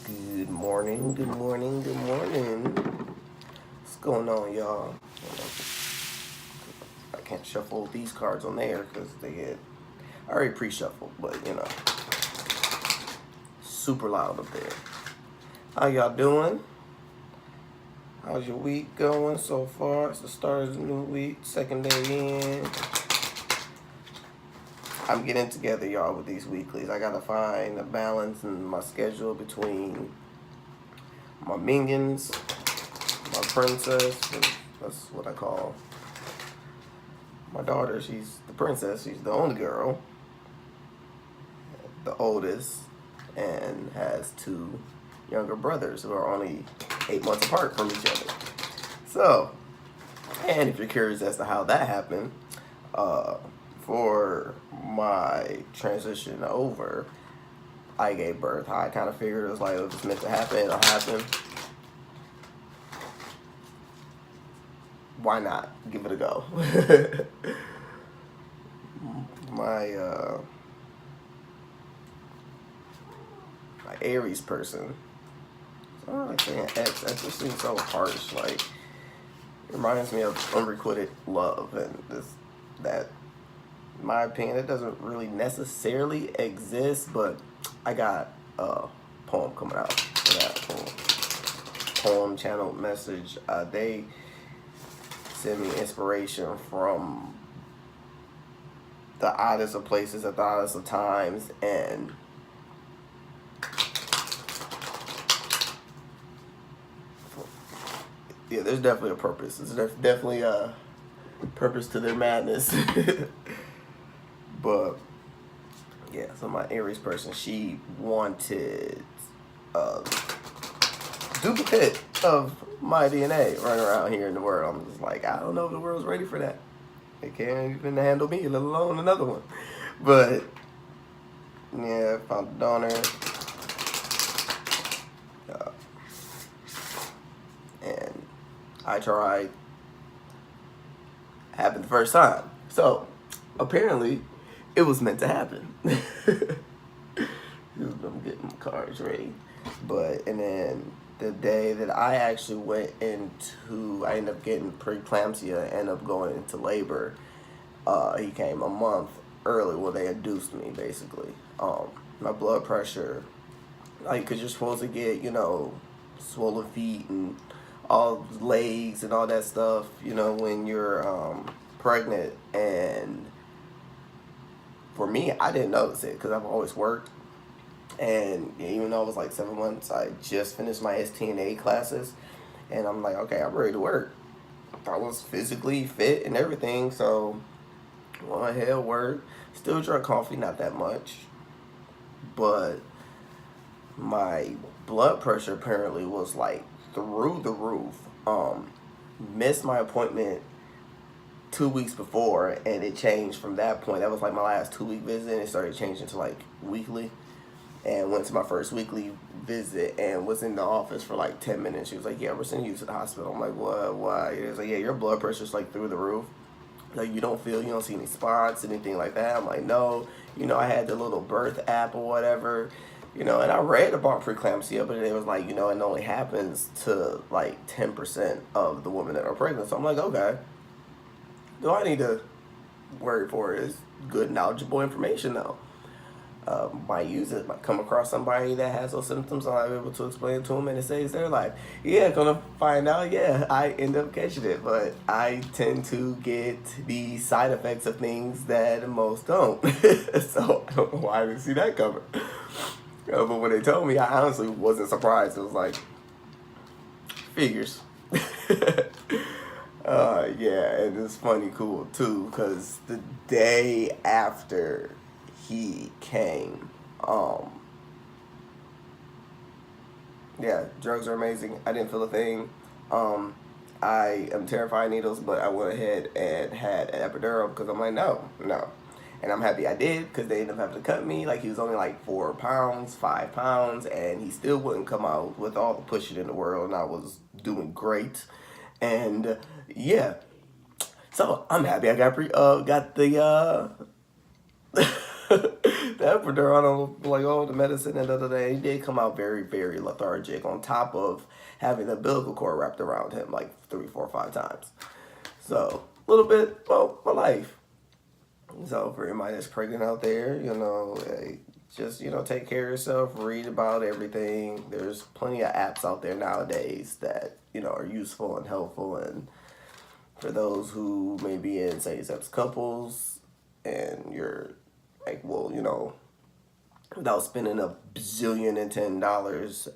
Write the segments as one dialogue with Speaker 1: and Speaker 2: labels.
Speaker 1: Good morning, good morning, good morning. What's going on, y'all? I can't shuffle these cards on there because they get I already pre-shuffled, but super loud up there. How y'all doing? How's your week going so far? It's the start of the new week, second day in. I'm getting together, y'all, with these weeklies. I gotta find a balance in my schedule between my minions, my princess, and that's what I call my daughter. She's the princess. She's the only girl, the oldest, and has two younger brothers who are only 8 months apart from each other. So, and if you're curious as to how that happened, for my transition over, I gave birth. I kind of figured it was like, it was meant to happen, it'll happen. Why not? Give it a go. My Aries person. I don't like saying X. That just seems so harsh. Like, it reminds me of unrequited love, and that, in my opinion, it doesn't really necessarily exist. But I got a poem coming out for that poem channel message. They send me inspiration from the oddest of places at the oddest of times, and yeah, there's definitely a purpose. There's definitely a purpose to their madness. But yeah, so my Aries person, she wanted a duplicate of my DNA running around here in the world. I'm just like, I don't know if the world's ready for that. They can't even handle me, let alone another one. But yeah, found a donor. And I tried. Happened the first time. So apparently it was meant to happen. I'm getting my cards ready. And then the day that I actually I ended up getting preeclampsia, ended up going into labor. He came a month early. Well, they induced me basically. My blood pressure, like, cause you're supposed to get, swollen feet and all legs and all that stuff, when you're pregnant. And for me, I didn't notice it because I've always worked. And even though it was like 7 months, I just finished my STNA classes, and I'm like, okay, I'm ready to work. I was physically fit and everything, so went ahead, work. Still drank coffee, not that much, but my blood pressure apparently was like through the roof. Missed my appointment 2 weeks before, and it changed from that point. That was like my last 2 week visit, and it started changing to like weekly. And went to my first weekly visit and was in the office for like 10 minutes. She was like, yeah, we're sending you to the hospital. I'm like, what? Why? It was like, yeah, your blood pressure's like through the roof. Like, you don't see any spots, anything like that. I'm like, no. I had the little birth app or whatever, and I read about preeclampsia, but it was like, it only happens to like 10% of the women that are pregnant. So I'm like, okay, do I need to worry for it? It's good, knowledgeable information though. Might use it, might come across somebody that has those symptoms, and I'm able to explain it to them, and it saves their life. Yeah, gonna find out, yeah, I end up catching it, but I tend to get the side effects of things that most don't. So I don't know why I didn't see that coming. But when they told me, I honestly wasn't surprised. It was like, figures. Yeah, and it's funny, cool too, because the day after he came, yeah, drugs are amazing. I didn't feel a thing. I am terrified of needles, but I went ahead and had an epidural because I'm like, no. And I'm happy I did, because they ended up having to cut me. Like, he was only like 4 pounds, 5 pounds, and he still wouldn't come out with all the pushing in the world, and I was doing great. And yeah, so I'm happy I got the They're on like all the medicine and he did come out very, very lethargic. On top of having the umbilical cord wrapped around him like 3, 4, 5 times. So a little bit, well, my life. So for anybody that's pregnant out there, hey, just take care of yourself. Read about everything. There's plenty of apps out there nowadays that are useful and helpful, and for those who may be in same-sex couples and you're like, well, without spending $1,010,000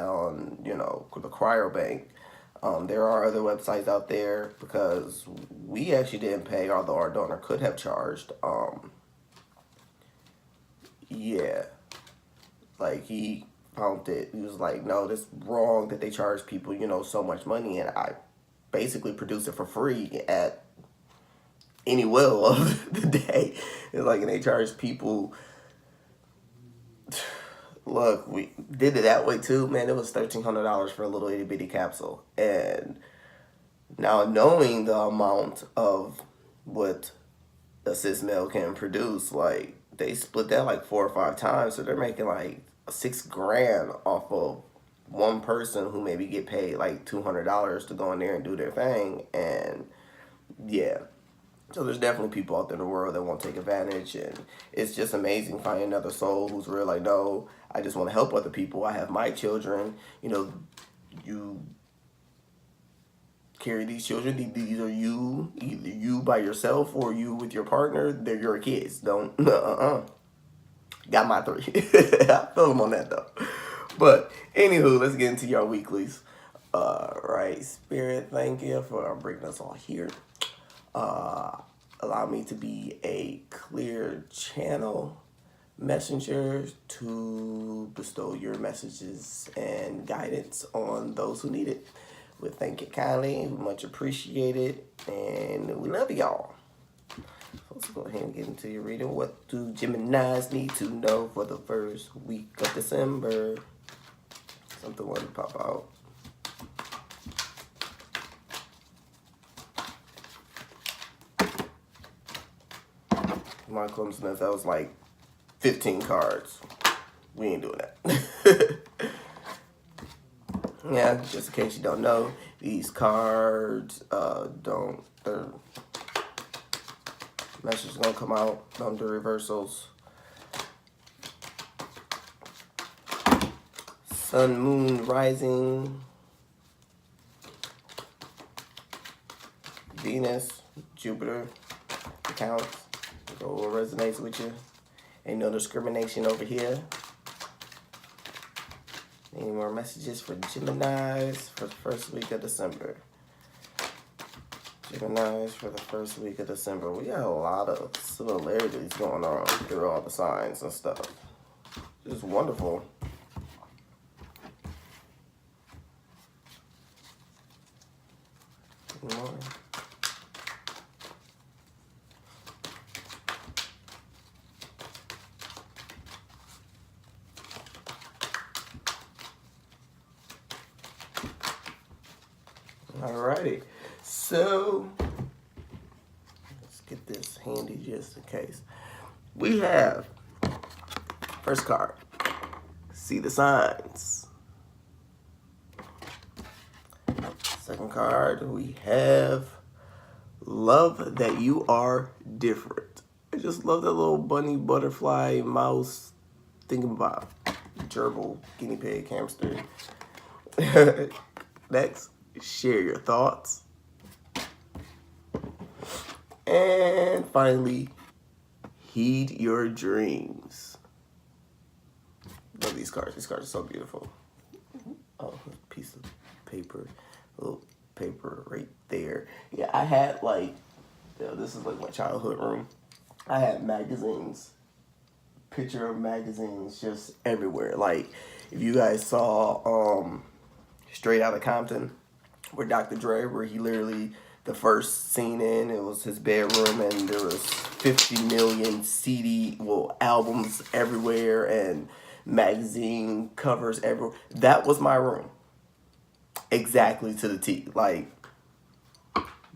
Speaker 1: on, the cryobank, there are other websites out there, because we actually didn't pay, although our donor could have charged. Yeah, like he found it. He was like, no, this is wrong that they charge people, so much money, and I basically produced it for free at any will of the day. It's like, and they charge people. Look, we did it that way too, man. It was $1,300 for a little itty bitty capsule, and now knowing the amount of what a cis male can produce, like they split that like 4 or 5 times, so they're making like $6,000 off of one person who maybe get paid like $200 to go in there and do their thing, and yeah. So there's definitely people out there in the world that won't take advantage, and it's just amazing finding another soul who's really like, no, I just want to help other people. I have my children. You carry these children. These are you, either you by yourself or you with your partner. They're your kids. Don't, Got my 3. I feel them on that though. But anywho, let's get into your weeklies. Right, Spirit, thank you for bringing us all here. Allow me to be a clear channel messenger to bestow your messages and guidance on those who need it. We thank you kindly, much appreciated, and we love y'all. So let's go ahead and get into your reading. What do Geminis need to know for the first week of December? Something wanted to pop out. My clumsiness, that was like 15 cards. We ain't doing that. Yeah, just in case you don't know, these cards their message is gonna come out on the reversals. Sun, Moon, Rising, Venus, Jupiter, accounts. Go what resonates with you. Ain't no discrimination over here. Any more messages for Geminis for the first week of December? Geminis for the first week of December. We got a lot of similarities going on through all the signs and stuff. Just wonderful. Alrighty, so let's get this handy just in case. We have first card, see the signs. Second card, we have love that you are different. I just love that little bunny, butterfly, mouse, thinking about gerbil, guinea pig, hamster. Next, share your thoughts. And finally, heed your dreams. Love these cards. These cards are so beautiful. Oh, a piece of paper. A little paper right there. Yeah, I had like, this is like my childhood room. I had magazines, picture of magazines just everywhere. Like, if you guys saw Straight Outta Compton, where Dr. Dre, where he literally, the first scene in, it was his bedroom, and there was 50 million albums everywhere, and magazine covers everywhere. That was my room. Exactly to the T. Like,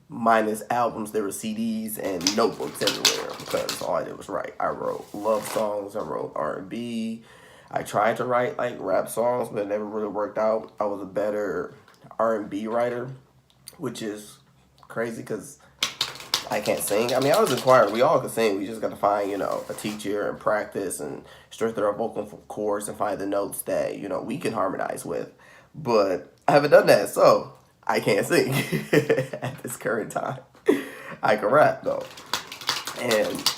Speaker 1: minus albums, there were CDs and notebooks everywhere because all I did was write. I wrote love songs, I wrote R&B. I tried to write like rap songs, but it never really worked out. I was a better R&B writer, which is crazy because I can't sing. I mean, I was in choir. We all could sing. We just got to find, a teacher and practice and strengthen our vocal cords and find the notes that, we can harmonize with. But I haven't done that, so I can't sing at this current time. I can rap, though. And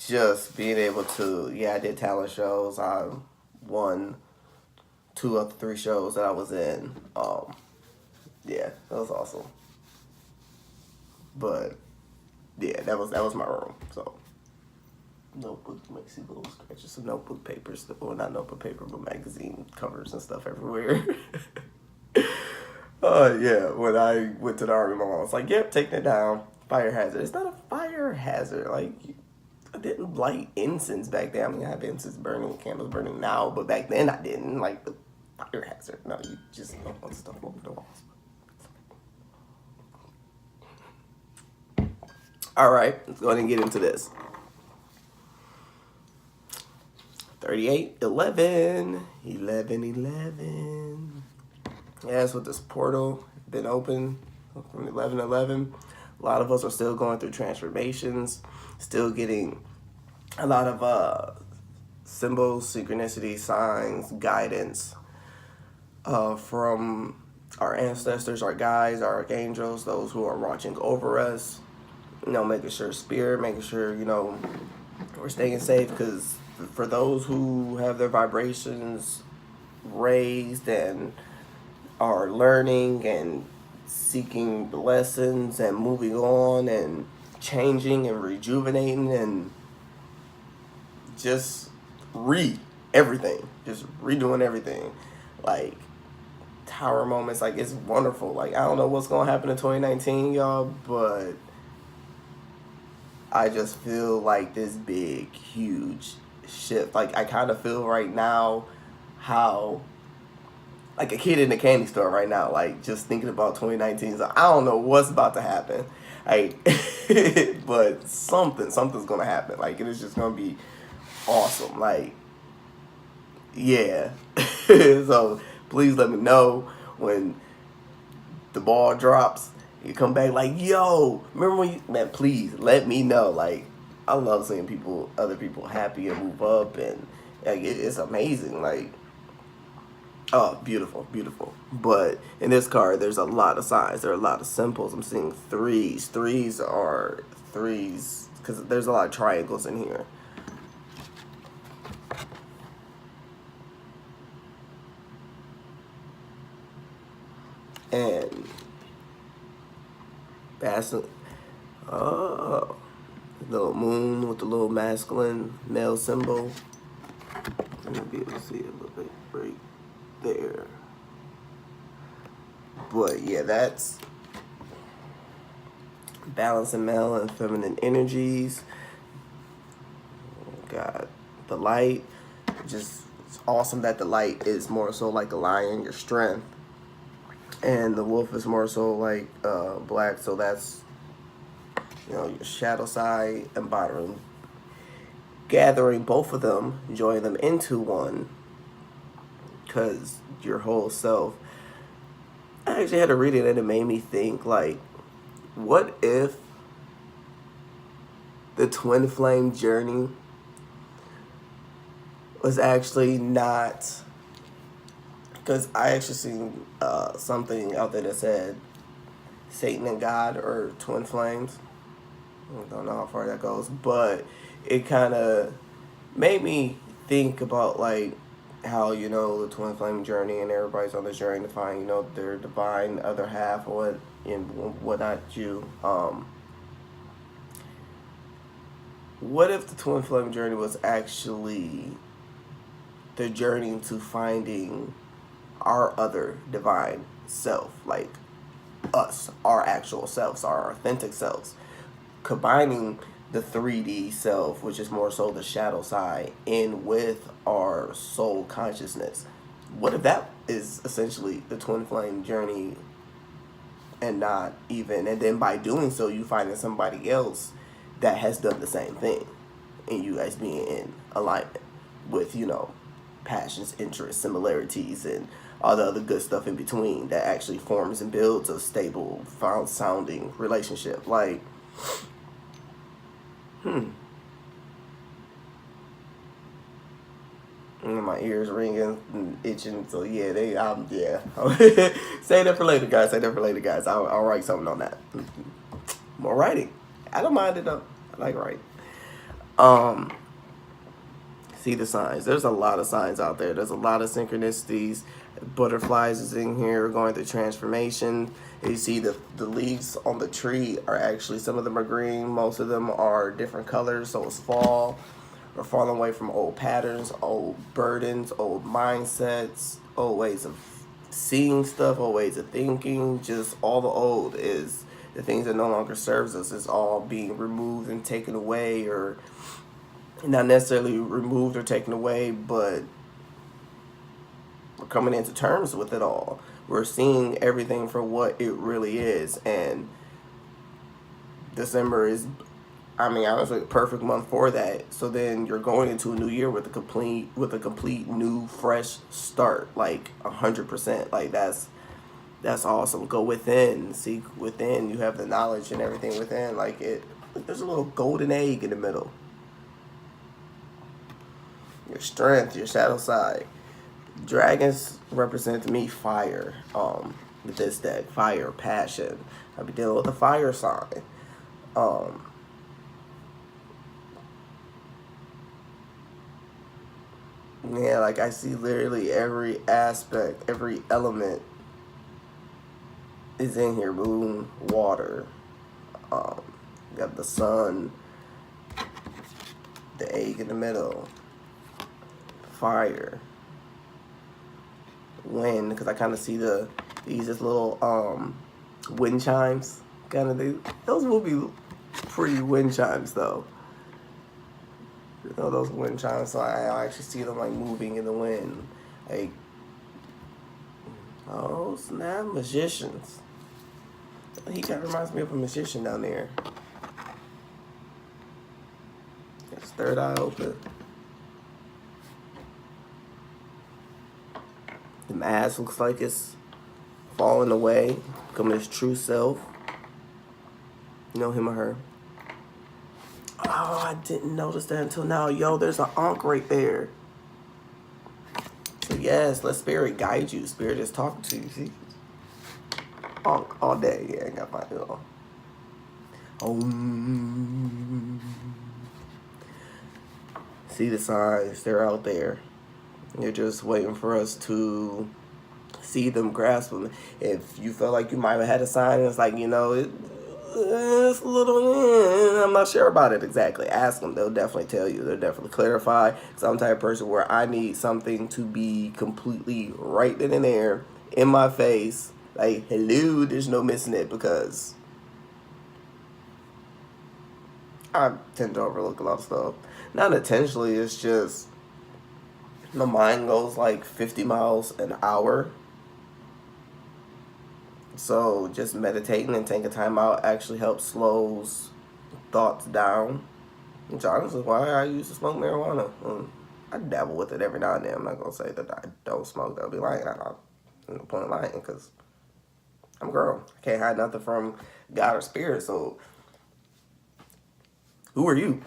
Speaker 1: just being able to, I did talent shows. I won 2 of the 3 shows that I was in. That was awesome. But that was my room. So notebook makes you little scratches, some notebook papers, well, not notebook paper, but magazine covers and stuff everywhere. When I went to the Army, my mom was like, "Yep, taking it down. Fire hazard." It's not a fire hazard. Like, I didn't light incense back then. I mean, I have incense burning, candles burning now, but back then I didn't. Like, the fire hazard. No, you just don't want stuff over the walls. All right, let's go ahead and get into this. 38, 11. Yeah, that's what this portal been open from 11/11. A lot of us are still going through transformations, still getting a lot of symbols, synchronicity, signs, guidance from our ancestors, our guides, our archangels, those who are watching over us. Making sure spirit, making sure, we're staying safe, because for those who have their vibrations raised and are learning and seeking the lessons and moving on and changing and rejuvenating and just everything, just redoing everything, like tower moments, like it's wonderful. Like, I don't know what's going to happen in 2019, y'all, but I just feel like this big, huge shift. Like, I kind of feel right now how, like a kid in a candy store right now, like just thinking about 2019. So I don't know what's about to happen. Like, but something's going to happen. Like, it is just going to be awesome. Like, so please let me know when the ball drops. You come back like, yo, remember when man, please let me know. Like, I love seeing other people happy and move up, and like it's amazing. Like, oh, beautiful, beautiful. But in this card, there's a lot of signs. There are a lot of symbols. I'm seeing threes. Threes because there's a lot of triangles in here. And little moon with the little masculine male symbol. Let me be able to see it a little bit right there. But that's balancing male and feminine energies. Got the light. Just, it's awesome that the light is more so like a lion, your strength. And the wolf is more so like black, so that's, your shadow side and bottom. Gathering both of them, joining them into one, because your whole self. I actually had to read it and it made me think, like, what if the twin flame journey was actually not, because I actually seen something out there that said Satan and God are twin flames. I don't know how far that goes, but it kind of made me think about, like, how, the twin flame journey, and everybody's on this journey to find, their divine other half, or whatnot. What if the twin flame journey was actually the journey to finding our other divine self, like us, our actual selves, our authentic selves, combining the 3D self, which is more so the shadow side, in with our soul consciousness? What if that is essentially the twin flame journey and not even, and then by doing so, you finding somebody else that has done the same thing, and you guys being in alignment with, passions, interests, similarities, and all the other good stuff in between that actually forms and builds a stable, found sounding relationship. Like, my ears ringing and itching. So yeah, yeah. Say that for later, guys. Say that for later, guys. I'll write something on that. More writing. I don't mind it though. I like writing. Um, See the signs. There's a lot of signs out there. There's a lot of synchronicities. Butterflies is in here going through transformation. You see the leaves on the tree are actually, some of them are green, most of them are different colors, so it's fall. We're falling away from old patterns, old burdens, old mindsets, old ways of seeing stuff, old ways of thinking. Just all the old is the things that no longer serves us is all being removed and taken away, or not necessarily removed or taken away, but we're coming into terms with it all. We're seeing everything for what it really is, and December is, honestly, a perfect month for that. So then you're going into a new year with a complete new, fresh start, like 100%. Like that's awesome. Go within, seek within. You have the knowledge and everything within. Like there's a little golden egg in the middle. Your strength, your shadow side. Dragons represent to me fire. With this deck, fire, passion. I'll be dealing with a fire sign. Yeah, like I see literally every aspect, every element is in here. Moon, water. You got the sun, the egg in the middle, fire, wind, because I kind of see these just little wind chimes kind of thing. Those will be pretty wind chimes though. Those wind chimes, so I actually see them like moving in the wind. Like, oh snap, magicians. He kind of reminds me of a magician down there. His third eye open. The mask looks like it's falling away, becoming his true self. Him or her. Oh, I didn't notice that until now. Yo, there's an Ankh right there. So yes, let spirit guide you. Spirit is talking to you. See? Ankh all day. Yeah, I got my See the signs. They're out there. You're just waiting for us to see them, grasp them. If you feel like you might have had a sign and it's like, it's a little, I'm not sure about it exactly. Ask them. They'll definitely tell you. They'll definitely clarify. I'm the type of person where I need something to be completely right then and there in my face. Like, hello, there's no missing it, because I tend to overlook a lot of stuff. Not intentionally, it's just my mind goes like 50 miles an hour. So just meditating and taking time out actually helps slows thoughts down. Which honestly is why I used to smoke marijuana. I dabble with it every now and then. I'm not going to say that I don't smoke. That'll be lying. I'm no point in lying, because I'm grown. I can't hide nothing from God or spirit. So who are you?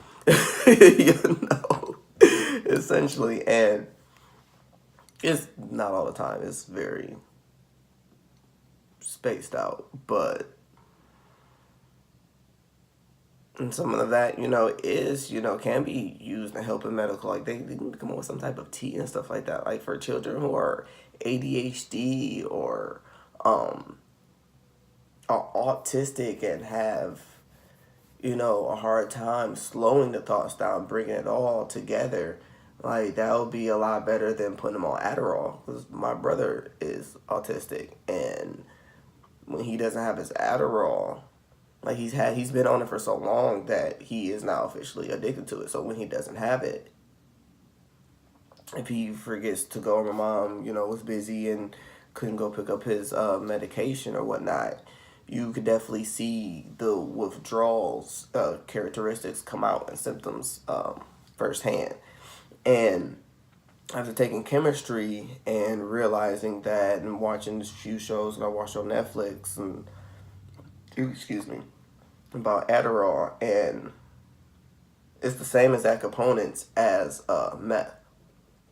Speaker 1: Essentially. And it's not all the time. It's very spaced out, but and some of that, is, can be used in helping medical. Like they can come up with some type of tea and stuff like that. Like for children who are ADHD or are autistic and have, a hard time slowing the thoughts down, bringing it all together. Like that would be a lot better than putting them on Adderall. Because my brother is autistic, and when he doesn't have his Adderall, like he's been on it for so long that he is now officially addicted to it. So when he doesn't have it, if he forgets to go, my mom, was busy and couldn't go pick up his medication or whatnot, you could definitely see the withdrawals characteristics come out and symptoms firsthand. And after taking chemistry and realizing that and watching a few shows that I watched on Netflix and excuse me about Adderall, and it's the same exact components as meth.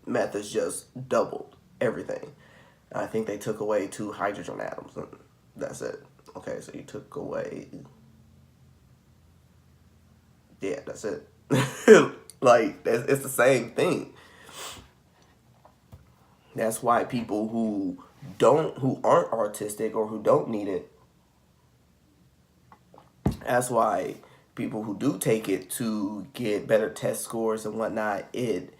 Speaker 1: Meth is just doubled everything. I think they took away 2 hydrogen atoms and that's it. Okay, so you took away, yeah, that's it. Like it's the same thing. That's why people who aren't autistic or who don't need it, that's why people who do take it to get better test scores and whatnot, it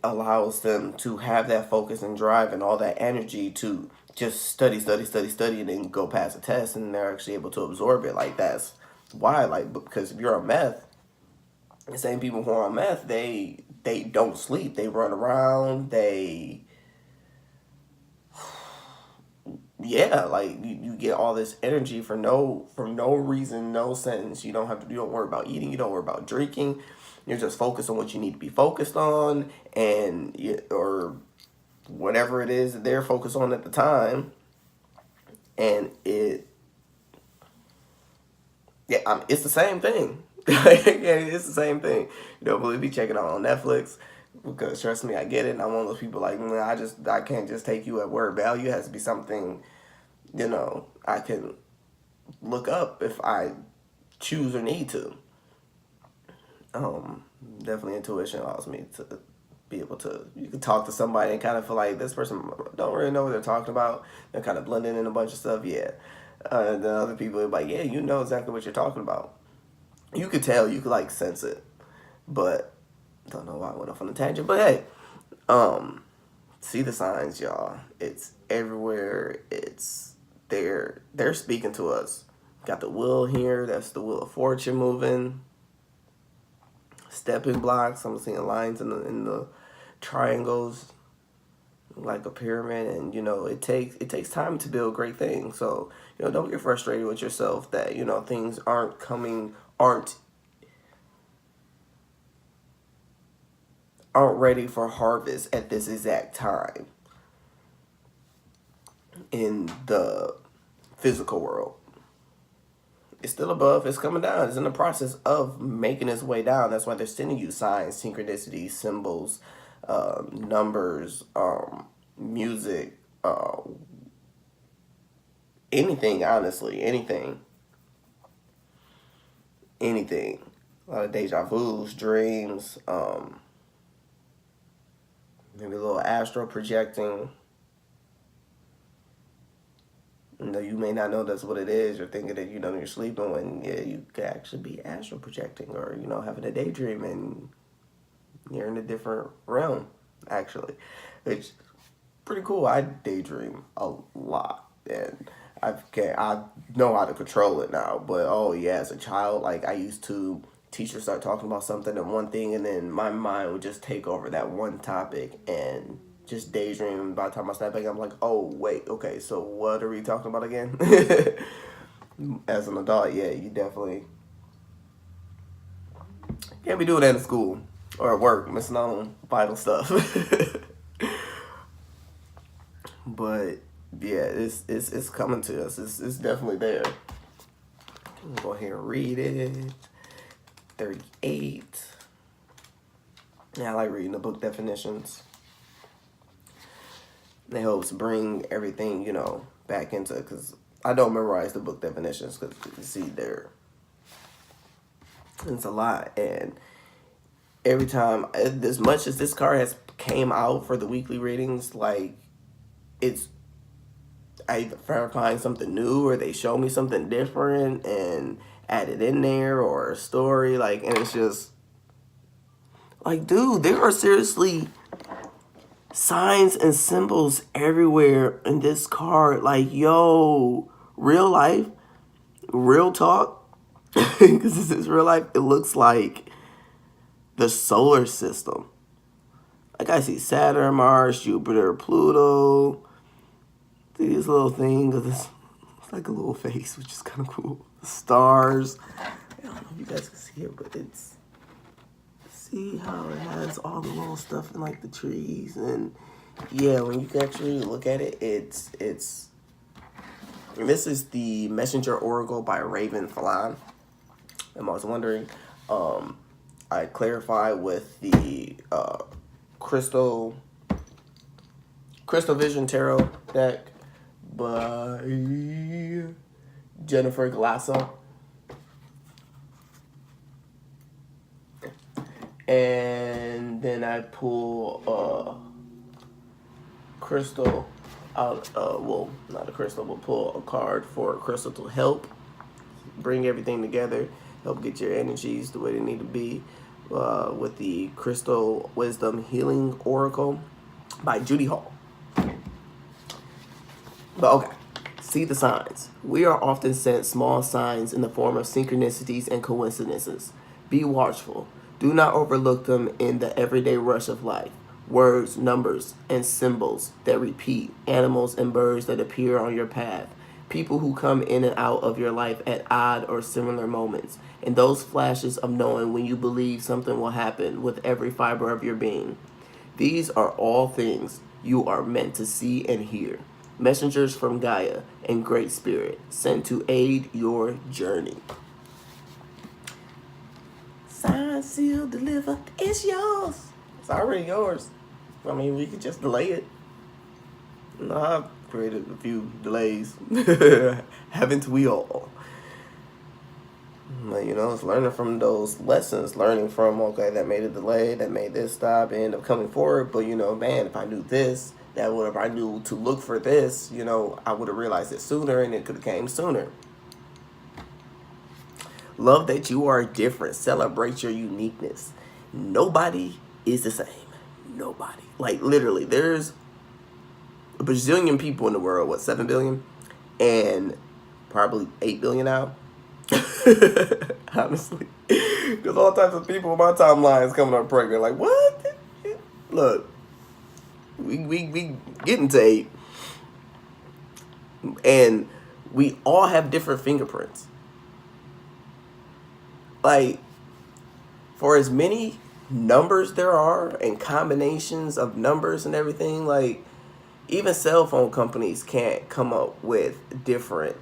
Speaker 1: allows them to have that focus and drive and all that energy to just study, and then go past the test, and they're actually able to absorb it. Like, that's why, like, because if you're on meth, the same people who are on meth, they don't sleep. They run around. Yeah, like you get all this energy for no reason, no sense. You don't worry about eating. You don't worry about drinking. You're just focused on what you need to be focused on, or whatever it is that they're focused on at the time, and it's the same thing. Yeah, it's the same thing. You don't believe me? Check it out on Netflix. Because trust me, I get it. And I'm one of those people like, I can't just take you at word value. It has to be something, I can look up if I choose or need to. Definitely intuition allows me to be able to, you can talk to somebody and kind of feel like this person don't really know what they're talking about. They're kind of blending in a bunch of stuff. Yeah. And then other people are like, yeah, you know exactly what you're talking about. You could tell, you could like sense it, but don't know why I went off on a tangent. But hey, see the signs, y'all. It's everywhere. It's there. They're speaking to us. Got the wheel here. That's the wheel of fortune moving. Stepping blocks. I'm seeing lines in the triangles, like a pyramid. And it takes time to build great things. So don't get frustrated with yourself that things aren't ready for harvest at this exact time in the physical world. It's still above, it's coming down. It's in the process of making its way down. That's why they're sending you signs, synchronicities, symbols, numbers, music, anything, honestly, anything. A lot of deja vus, dreams, maybe a little astral projecting. You may not know that's what it is. You're thinking that you're sleeping when you could actually be astral projecting, or having a daydream and you're in a different realm. Actually, it's pretty cool. I daydream a lot, and I know how to control it now. But oh yeah, as a child, like I used to. Teachers start talking about something and one thing, and then my mind would just take over that one topic and just daydream. By the time I snap back, I'm like, oh wait, okay, so what are we talking about again? As an adult, yeah, you definitely can't be doing that in school or at work, missing out on vital stuff. But yeah, it's coming to us. It's definitely there. I'm gonna go ahead and read it. 38. Yeah, I like reading the book definitions. It helps bring everything, back into, because I don't memorize the book definitions, because you see it's a lot. And every time, as much as this card has came out for the weekly readings, like I either find something new or they show me something different and add it in there, or a story, like, and it's just like, dude, there are seriously signs and symbols everywhere in this card. Like, yo, real life, real talk, because this is real life. It looks like the solar system. Like, I see Saturn, Mars, Jupiter, Pluto, these little things. It's like a little face, which is kind of cool. Stars. I don't know if you guys can see it, but it's, see how it has all the little stuff in like the trees, and yeah, when you actually look at it, it's and this is the Messenger Oracle by Raven Falan. And I was wondering, I clarified with the Crystal Vision Tarot deck by Jennifer Glasso. And then I pull crystal out, well, not a crystal, but pull a card for a crystal to help bring everything together, help get your energies the way they need to be, with the Crystal Wisdom Healing Oracle by Judy Hall. But okay, see the signs. We are often sent small signs in the form of synchronicities and coincidences. Be watchful. Do not overlook them in the everyday rush of life. Words, numbers, and symbols that repeat, animals and birds that appear on your path, people who come in and out of your life at odd or similar moments, and those flashes of knowing when you believe something will happen with every fiber of your being. These are all things you are meant to see and hear. Messengers from Gaia and Great Spirit sent to aid your journey. Signed, sealed, delivered. It's yours. It's already yours. I mean, we could just delay it. No, I've created a few delays. Haven't we all? But, you know, it's learning from those lessons. Learning from, okay, that made a delay, that made this stop, and end up coming forward. But, you know, man, if I knew this, that would have, I knew to look for this, you know, I would have realized it sooner, and it could have came sooner. Love that you are different. Celebrate your uniqueness. Nobody is the same. Nobody. Like, literally, there's a bazillion people in the world. What, 7 billion? And probably 8 billion now. Honestly. Because all types of people on my timeline is coming up pregnant. Like, what? Look, we getting to 8. And we all have different fingerprints. Like, for as many numbers there are and combinations of numbers and everything, like, even cell phone companies can't come up with different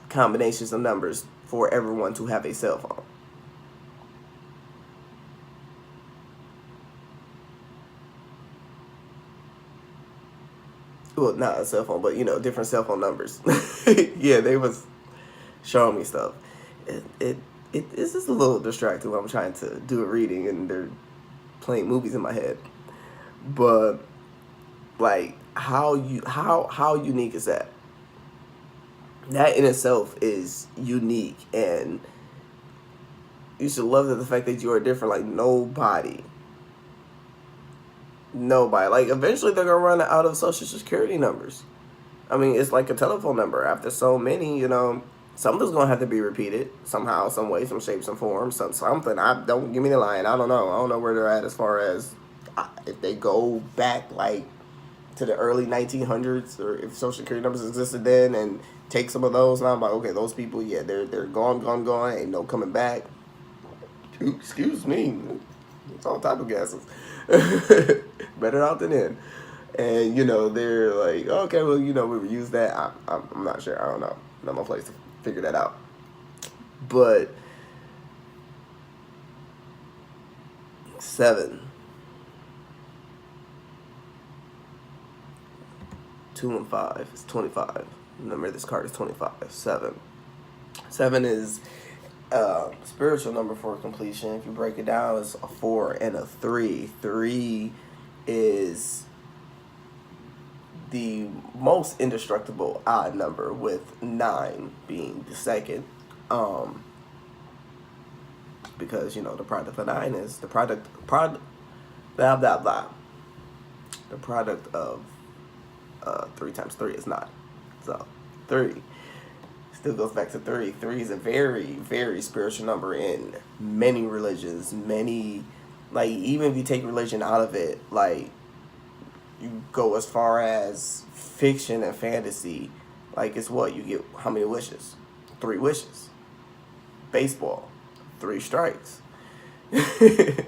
Speaker 1: combinations of numbers for everyone to have a cell phone. Well, not a cell phone, but, you know, different cell phone numbers. Yeah, they was showing me stuff. It's just a little distracting when I'm trying to do a reading and they're playing movies in my head. But, like, how unique is that? That in itself is unique, and you should love the fact that you are different. Like, nobody, like, eventually they're gonna run out of social security numbers. I mean, it's like a telephone number. After so many, you know, something's gonna have to be repeated somehow, some way, some shape, some form, something. Don't give me the line. I don't know where they're at as far as if they go back like to the early 1900s, or if social security numbers existed then, and take some of those. And I'm like, okay, those people, yeah, they're gone. Ain't no coming back. Excuse me. It's all type of gases. Better out than in. And, you know, they're like, okay, well, you know, we use that. I'm not sure. I don't know. Not my place to figure that out. But 7. 2 and 5 is 25. Remember, this card is 25. 7. 7 is spiritual number for completion. If you break it down, it's a 4 and a 3. 3 is the most indestructible odd number, with 9 being the second. Because, you know, the product of 9 is the product blah blah blah. The product of 3 times 3 is 9. So 3 still goes back to 3. 3 is a very, very spiritual number in many religions. Many, like, even if you take religion out of it, like, you go as far as fiction and fantasy, Like, it's what? You get how many wishes? 3 wishes. Baseball, 3 strikes. I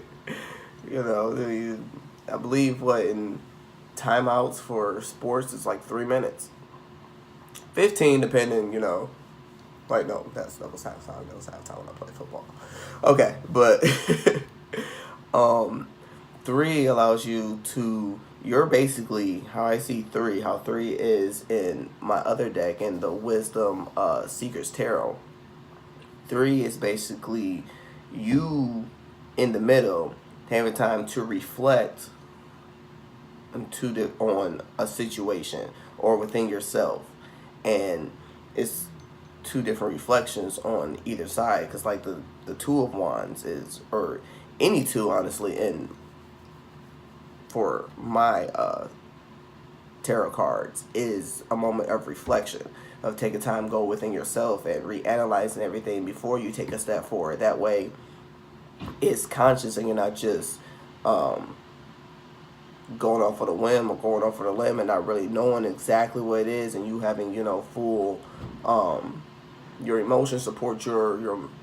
Speaker 1: believe what in timeouts for sports is like 3 minutes. 15 depending, Like, no, that was halftime. That was halftime when I played football. Okay, but 3 allows you to. You're basically how I see 3. How 3 is in my other deck in the Wisdom Seekers Tarot. 3 is basically you in the middle having time to reflect on a situation or within yourself, and it's 2 different reflections on either side, because like the 2 of Wands is, or any 2 honestly, and for my tarot cards is a moment of reflection, of taking time, go within yourself and reanalyzing everything before you take a step forward. That way it's conscious and you're not just going off on a whim or going off on a limb and not really knowing exactly what it is, and you having full your emotions support your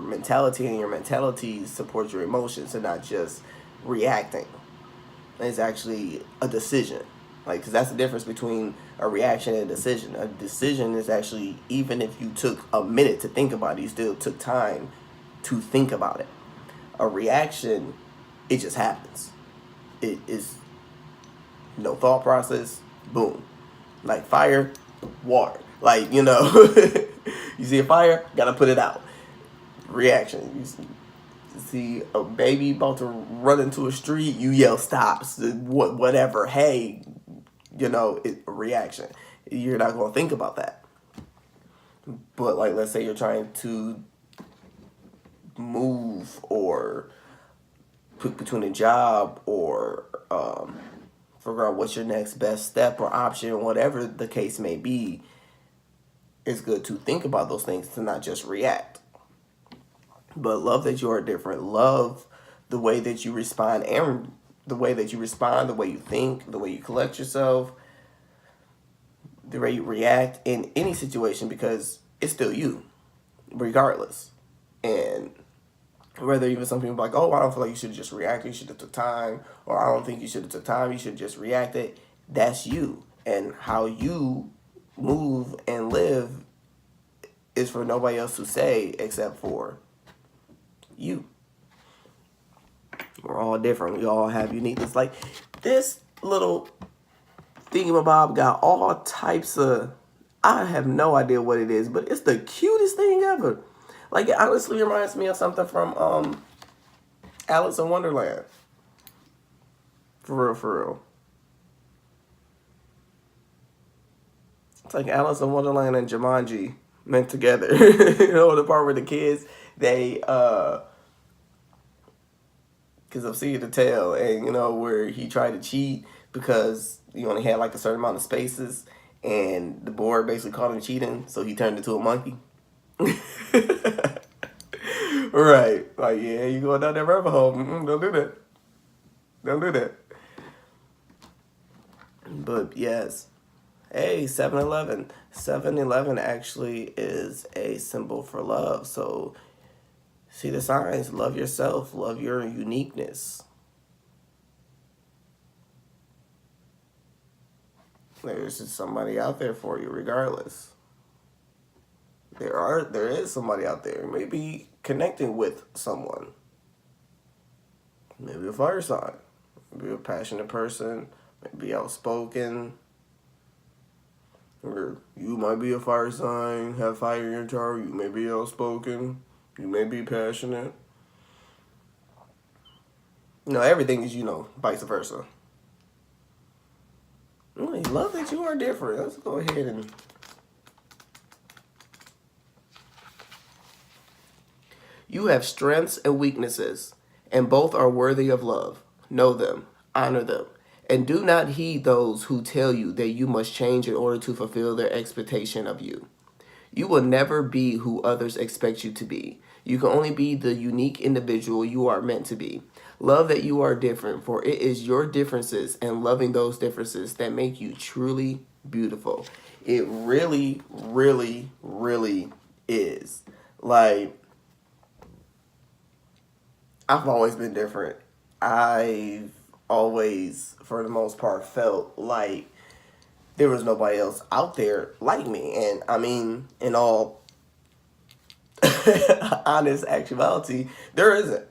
Speaker 1: mentality, and your mentality support your emotions, and not just reacting. It's actually a decision, like, because that's the difference between a reaction and a decision. A decision is actually, even if you took a minute to think about it, you still took time to think about it. A reaction, it just happens. It is no thought process. Boom. Like fire, water. Like, you see a fire, gotta put it out. Reaction. You see a baby about to run into a street, you yell stops, whatever. Hey, a reaction. You're not gonna think about that. But like, let's say you're trying to move or put between a job or figure out what's your next best step or option, whatever the case may be. It's good to think about those things, to not just react. But love that you are different. Love the way that you respond, and the way that you respond, the way you think, the way you collect yourself, the way you react in any situation, because it's still you, regardless. And whether even some people are like, oh, I don't feel like you should have just reacted, you should have took time, or I don't think you should have took time, you should have just reacted. That's you. And how you move and live is for nobody else to say except for you. We're all different. We all have uniqueness. Like, this little thingamabob got all types of, I have no idea what it is, but it's the cutest thing ever. Like, it honestly reminds me of something from Alice in Wonderland. For real, for real. It's like Alice in Wonderland and Jumanji meant together. The part where the kids, they, because I'm seeing the tale, and, where he tried to cheat because you only had like a certain amount of spaces, and the board basically caught him cheating, so he turned into a monkey. Right. Like, yeah, you going down that rabbit hole. Don't do that. Don't do that. But yes. Hey, 7-Eleven. 7-Eleven actually is a symbol for love. So see the signs. Love yourself. Love your uniqueness. There's just somebody out there for you regardless. There is somebody out there. Maybe connecting with someone. Maybe a fire sign. Maybe a passionate person. Maybe outspoken. Or you might be a fire sign, have fire in your chart. You may be outspoken. You may be passionate. Everything is, vice versa. I love that you are different. Let's go ahead and... You have strengths and weaknesses, and both are worthy of love. Know them, honor them, and do not heed those who tell you that you must change in order to fulfill their expectation of you. You will never be who others expect you to be. You can only be the unique individual you are meant to be. Love that you are different, for it is your differences and loving those differences that make you truly beautiful. It really, really, really is. Like, I've always been different. I've always, for the most part, felt like there was nobody else out there like me. And I mean, in all honest actuality, there isn't.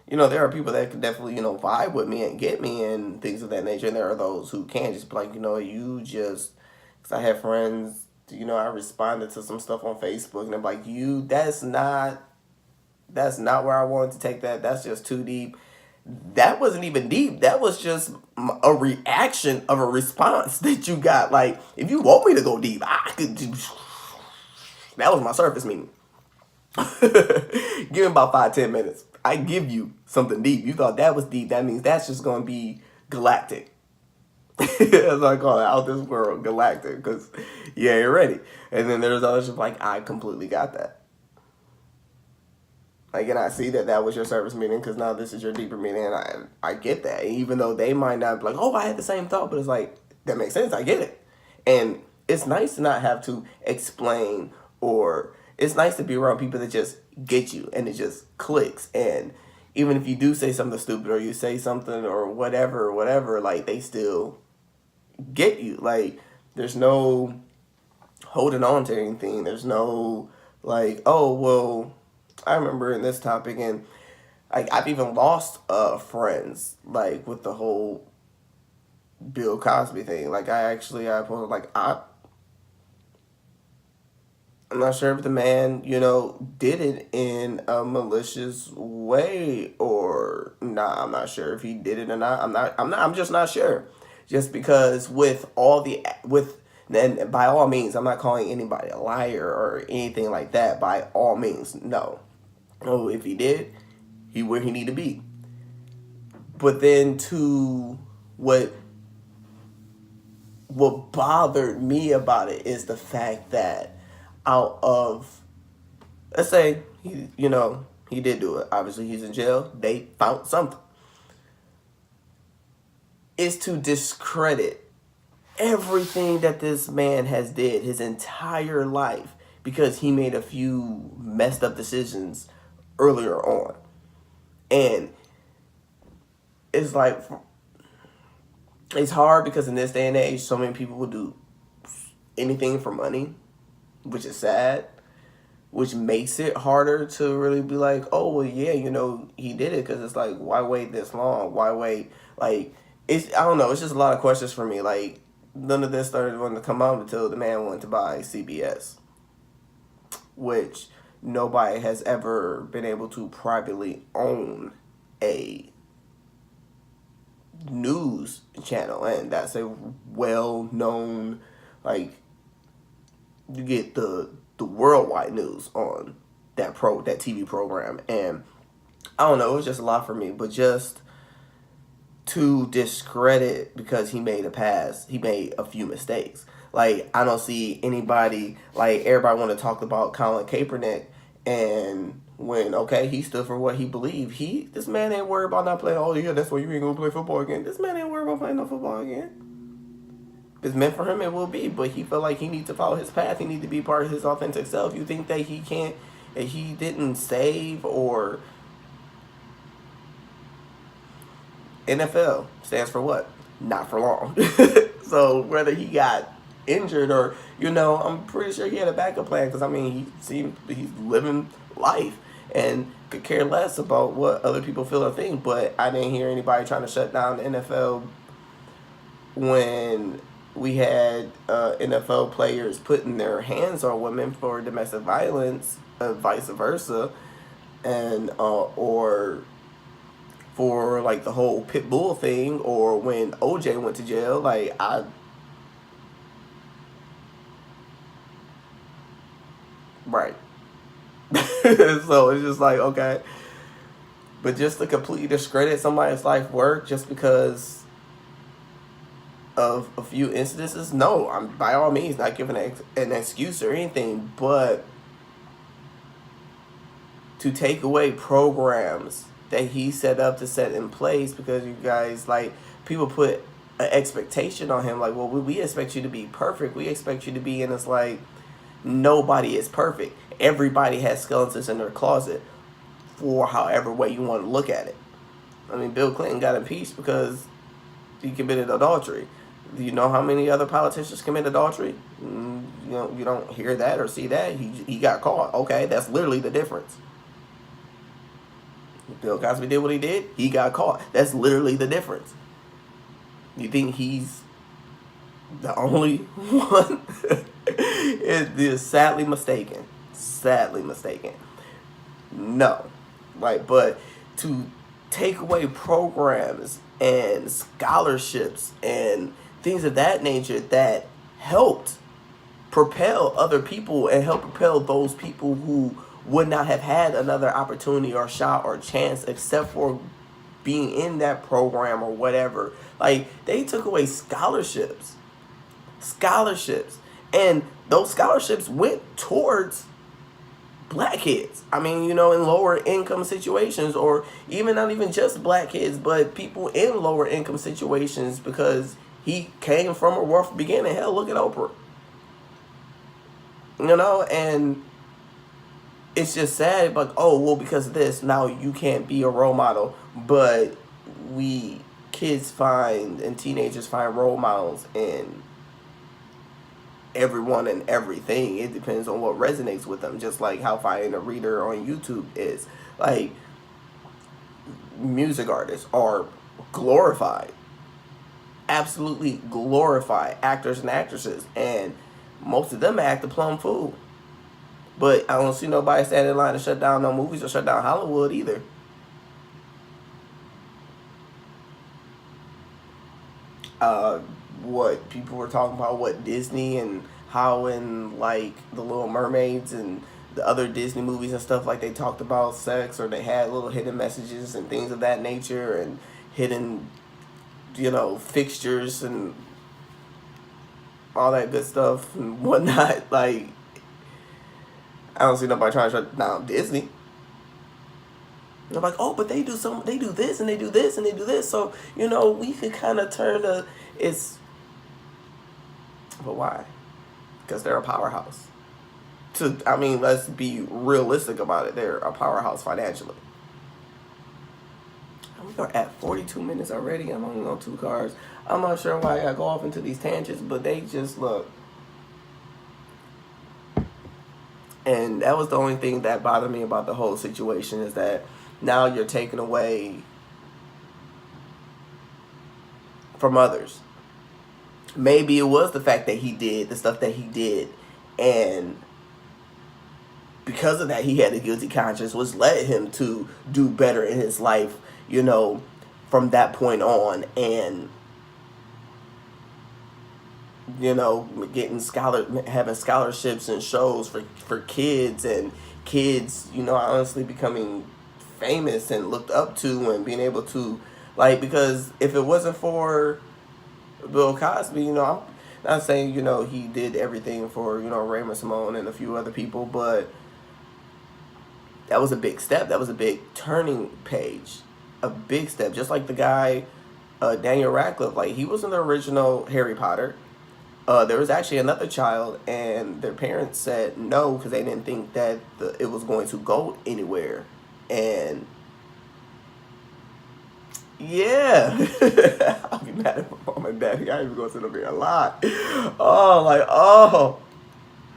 Speaker 1: There are people that can definitely, vibe with me and get me and things of that nature. And there are those who can just be like, you just, because I have friends, I responded to some stuff on Facebook and I'm like, that's not where I wanted to take that. That's just too deep. That wasn't even deep. That was just a reaction of a response that you got. Like, if you want me to go deep, I could. That was my surface meaning. Give me about 5-10 minutes. I give you something deep. You thought that was deep. That means that's just gonna be galactic. As I call it, out this world, galactic. Because you ain't ready. And then there's others like, I completely got that. Like, and I see that was your service meaning because now this is your deeper meaning, and I get that. Even though they might not be like, oh, I had the same thought, but it's like, that makes sense. I get it. And it's nice to not have to explain, or it's nice to be around people that just get you and it just clicks. And even if you do say something stupid or you say something or whatever, like, they still get you. Like, there's no holding on to anything. There's no, like, oh, well, I remember in this topic, and I've even lost friends, like, with the whole Bill Cosby thing. Like, I posted, like, I'm not sure if the man, did it in a malicious way or not. I'm not sure if he did it or not. I'm just not sure. Just because and by all means, I'm not calling anybody a liar or anything like that. By all means, no. Oh, if he did, he where he need to be. But then to what bothered me about it is the fact that out of, let's say he did do it. Obviously he's in jail. They found something. Is to discredit everything that this man has did his entire life because he made a few messed up decisions earlier on. And it's like, it's hard because in this day and age, so many people will do anything for money, which is sad, which makes it harder to really be like, oh, well, yeah, he did it. Because it's like, why wait this long? Why wait? Like, I don't know. It's just a lot of questions for me. Like, none of this started wanting to come out until the man went to buy CBS, which nobody has ever been able to privately own a news channel, and that's a well-known, like, you get the worldwide news on that TV program. And I don't know, it was just a lot for me. But just to discredit because he made a few mistakes. Like, I don't see anybody, like, everybody want to talk about Colin Kaepernick, and when, okay, he stood for what he believed. This man ain't worried about not playing. Oh, yeah, that's why you ain't going to play football again. This man ain't worried about playing no football again. If it's meant for him, it will be. But he felt like he needs to follow his path. He needs to be part of his authentic self. You think that he didn't save, or NFL stands for what? Not for long. So whether he got injured or, I'm pretty sure he had a backup plan, because, I mean, he's living life and could care less about what other people feel or think. But I didn't hear anybody trying to shut down the NFL when we had NFL players putting their hands on women for domestic violence, vice versa, and or for, like, the whole pit bull thing, or when OJ went to jail. Like, right. So it's just like, okay. But just to completely discredit somebody's life work just because of a few incidences, no, I'm by all means not giving an excuse or anything, but to take away programs that he set up to set in place because you guys, like, people put an expectation on him. Like, well, we expect you to be perfect. We expect you to be, and it's like, nobody is perfect. Everybody has skeletons in their closet for however way you want to look at it. I mean, Bill Clinton got impeached because he committed adultery. Do you know how many other politicians commit adultery? You don't hear that or see that. He got caught. Okay, that's literally the difference. Bill Cosby did what he did. He got caught. That's literally the difference. You think he's the only one? Is sadly mistaken. Sadly mistaken. No. Like, but to take away programs and scholarships and things of that nature that helped propel other people and help propel those people who would not have had another opportunity or shot or chance except for being in that program or whatever. Like, they took away scholarships. And those scholarships went towards black kids. I mean, in lower income situations, or even not even just black kids, but people in lower income situations, because he came from a rough beginning. Hell, look at Oprah. And it's just sad, but because of this, now you can't be a role model. But kids find and teenagers find role models in everyone and everything. It depends on what resonates with them. Just like how finding a reader on YouTube is. Like, music artists are glorified. Absolutely glorified. Actors and actresses. And most of them act a plum fool. But I don't see nobody standing in line to shut down no movies or shut down Hollywood either. What people were talking about, what Disney and how in like The Little Mermaids and the other Disney movies and stuff, like they talked about sex, or they had little hidden messages and things of that nature, and hidden, fixtures and all that good stuff and whatnot. Like, I don't see nobody trying to shut down Disney. They're like, but they do this and they do this and they do this. So, we could kind of turn but why? Because they're a powerhouse. Let's be realistic about it. They're a powerhouse financially. We are at 42 minutes already. I'm only on 2 cars. I'm not sure why I go off into these tangents, but they just look. And that was the only thing that bothered me about the whole situation, is that now you're taking away from others. Maybe it was the fact that he did the stuff that he did, and because of that he had a guilty conscience, which led him to do better in his life, from that point on. And having scholarships and shows for kids, and kids, honestly becoming famous and looked up to, and being able to, because if it wasn't for Bill Cosby, I'm not saying, he did everything for, Raymond Simone and a few other people, but that was a big step. That was a big turning page. A big step. Just like the guy, Daniel Radcliffe, like, he wasn't the original Harry Potter. There was actually another child, and their parents said no because they didn't think that it was going to go anywhere. And yeah, I'll be mad at my mom and daddy. I ain't even gonna sit up here a lot.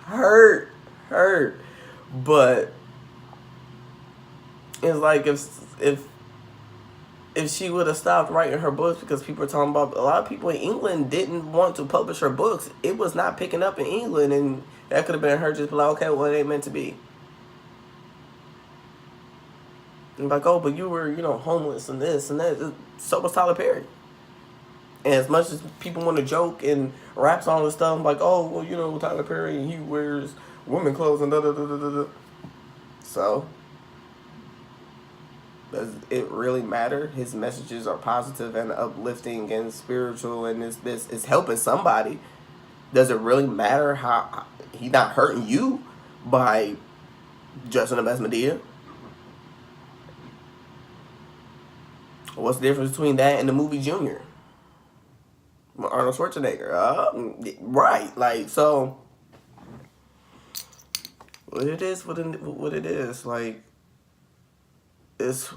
Speaker 1: Hurt. But it's like if she would have stopped writing her books, because people are talking about, a lot of people in England didn't want to publish her books. It was not picking up in England, and that could have been her just be like, okay, well, it ain't meant to be. And like, but you were, homeless and this and that. So was Tyler Perry. And as much as people want to joke and rap songs and stuff, like, Tyler Perry, he wears women clothes and da-da-da-da-da. So, does it really matter? His messages are positive and uplifting and spiritual, and this is helping somebody. Does it really matter how he not hurting you by dressing up as Medea? What's the difference between that and the movie Junior? Arnold Schwarzenegger. Right. Like, so what it is, what it is, like, it's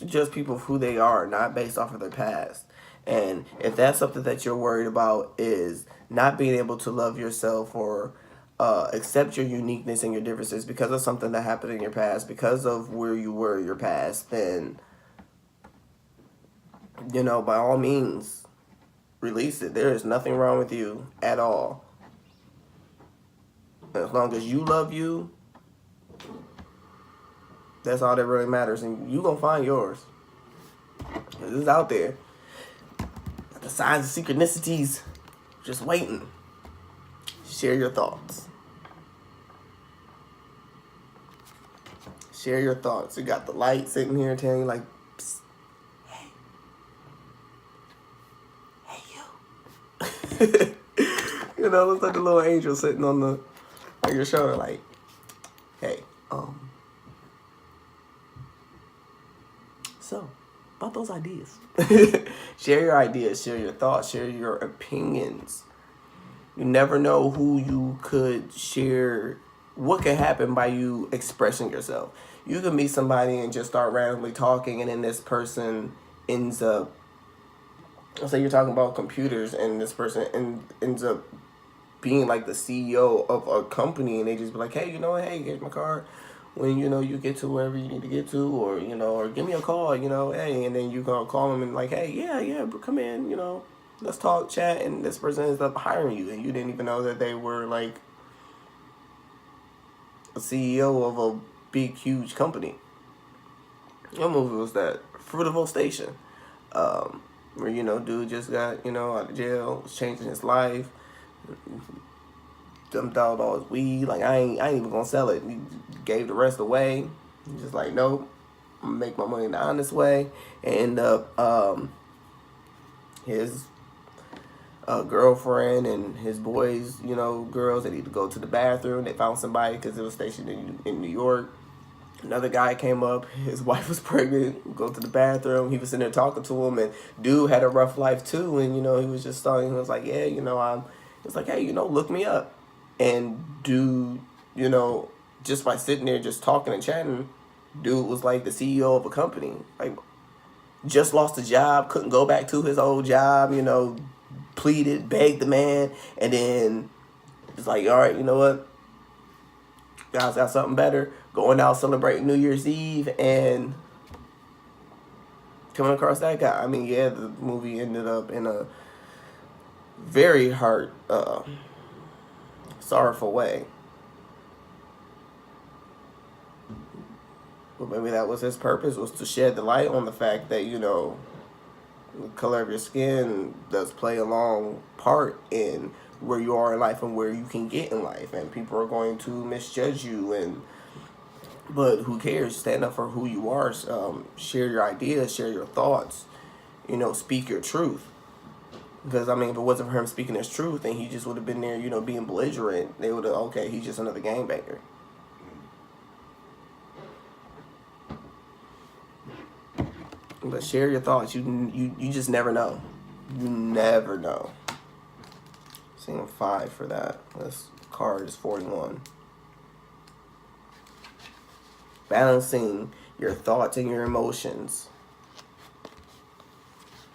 Speaker 1: just people who they are, not based off of their past. And if that's something that you're worried about, is not being able to love yourself or accept your uniqueness and your differences because of something that happened in your past, because of where you were in your past, then, by all means, release it. There is nothing wrong with you at all. As long as you love you, that's all that really matters. And you gonna find yours. It's out there. The signs of synchronicities just waiting. Share your thoughts. Share your thoughts. You got the light sitting here telling you like, psst, hey you. Looks like the little angel sitting on your shoulder like, hey, so about those ideas. Share your ideas, share your thoughts, share your opinions. You never know who you could share, what could happen by you expressing yourself. You can meet somebody and just start randomly talking, and then this person ends up, let's say you're talking about computers, and this person ends up being like the CEO of a company, and they just be like, hey, hey, here's my card. When, you get to wherever you need to get to, or, or give me a call, hey, and then you can call them and like, hey, yeah, come in, let's talk, chat, and this person ends up hiring you, and you didn't even know that they were like a CEO of a big, huge company. What movie was that? Fruitful Station. Where, dude just got, out of jail, was changing his life, dumped out all his weed. Like, I ain't even gonna sell it. He gave the rest away. He's just like, nope, I'm gonna make my money the honest way. And end up, his girlfriend and his boys, girls, they need to go to the bathroom. They found somebody because it was stationed in New York. Another guy came up. His wife was pregnant. Go to the bathroom. He was sitting there talking to him, and dude had a rough life too. And he was just starting. He was like, yeah, It's like, hey, look me up. And dude, just by sitting there, just talking and chatting, dude was like the CEO of a company. Like, just lost a job, couldn't go back to his old job. Pleaded, begged the man, and then it's like, all right, you know what? Guys got something better. Going out celebrating New Year's Eve and coming across that guy. I mean, yeah, the movie ended up in a very hard, sorrowful way. But maybe that was his purpose, was to shed the light on the fact that, the color of your skin does play a long part in where you are in life and where you can get in life. And people are going to misjudge you, but who cares? Stand up for who you are. Share your ideas, share your thoughts, speak your truth. Because, if it wasn't for him speaking his truth, then he just would have been there, being belligerent. They would have, okay, he's just another gangbanger. But share your thoughts. You just never know. You never know. Seeing 5 for that. This card is 41. Balancing your thoughts and your emotions.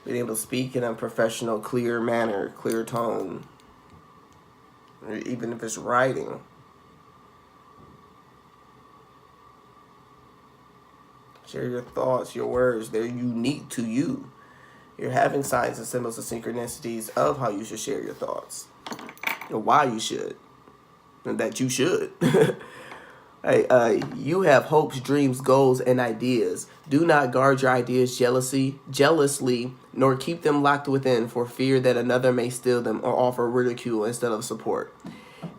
Speaker 1: Being able to speak in a professional, clear manner, clear tone. Or even if it's writing. Share your thoughts, your words. They're unique to you. You're having signs and symbols of synchronicities of how you should share your thoughts. Or why you should. And that you should. Hey, you have hopes, dreams, goals, and ideas. Do not guard your ideas jealously, nor keep them locked within for fear that another may steal them or offer ridicule instead of support.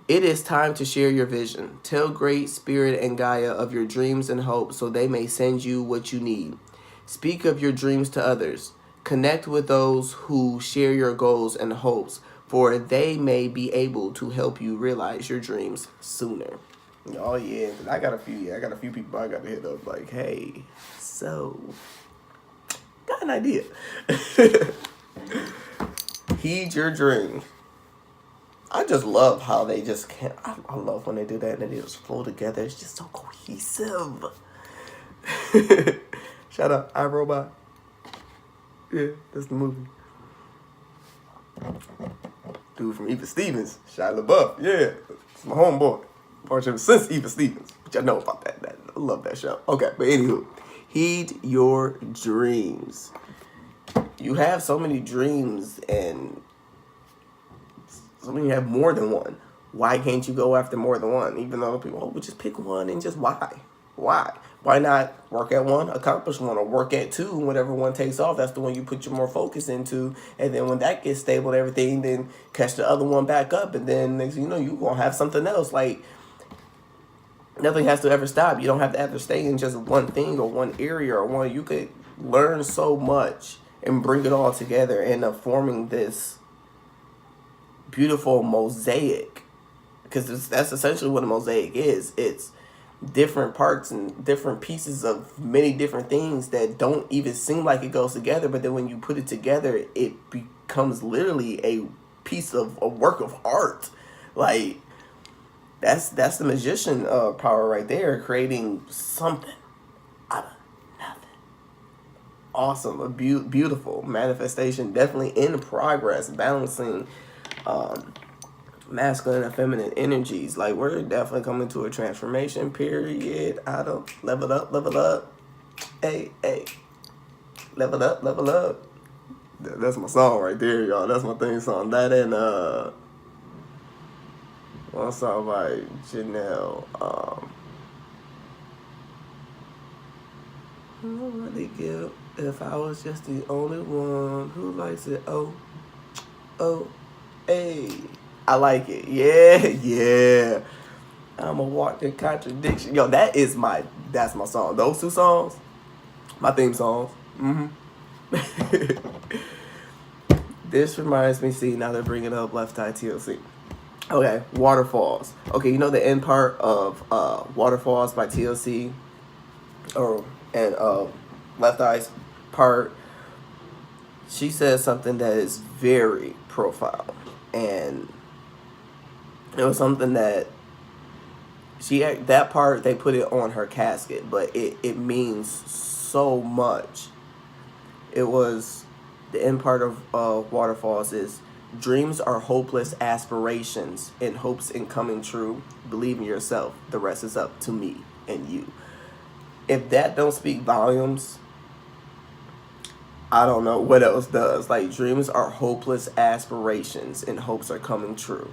Speaker 1: It is time to share your vision. Tell Great Spirit and Gaia of your dreams and hopes so they may send you what you need. Speak of your dreams to others. Connect with those who share your goals and hopes, for they may be able to help you realize your dreams sooner. Oh yeah, I got a few people I got to hit up like, hey, so got an idea. Heed your dreams. I just love how they just can't. I love when they do that and they just flow together. It's just so cohesive. Shout out iRobot. Yeah, that's the movie. Dude from Eva Stevens, Shia LaBeouf. Yeah, it's my homeboy. Watched him since Eva Stevens, which I know about that. I love that show. Okay, but anywho, heed your dreams. You have so many dreams, and some of you have more than one. Why can't you go after more than one? Even though people, well, just pick one and just why? Why? Why not work at one, accomplish one, or work at two, and whatever one takes off, that's the one you put your more focus into. And then when that gets stable and everything, then catch the other one back up. And then next thing you know, you're going to have something else. Like, nothing has to ever stop. You don't have to ever stay in just one thing or one area or one. You could learn so much and bring it all together and end up forming this beautiful mosaic. Because that's essentially what a mosaic is. It's different parts and different pieces of many different things that don't even seem like it goes together, but then when you put it together, it becomes literally a piece of a work of art. Like, that's the magician power right there, creating something out of nothing. Awesome. A beautiful manifestation, definitely in progress, balancing masculine and feminine energies. Like, we're definitely coming to a transformation period. I don't level up. Hey, level up. That's my song right there, y'all. That's my theme song. That and one song by Janelle. I really give if I was just the only one who likes it. Oh, hey. I like it. Yeah. I'm a walking contradiction. Yo, that's my song. Those two songs, my theme songs. This reminds me, see, now they're bringing up Left Eye TLC. Okay, Waterfalls. Okay, you know the end part of Waterfalls by TLC? And Left Eye's part, she says something that is very profound. And it was something that that part, they put it on her casket, but it means so much. It was, the end part of Waterfalls is, dreams are hopeless aspirations and hopes in coming true. Believe in yourself. The rest is up to me and you. If that don't speak volumes, I don't know what else does. Like, dreams are hopeless aspirations and hopes are coming true.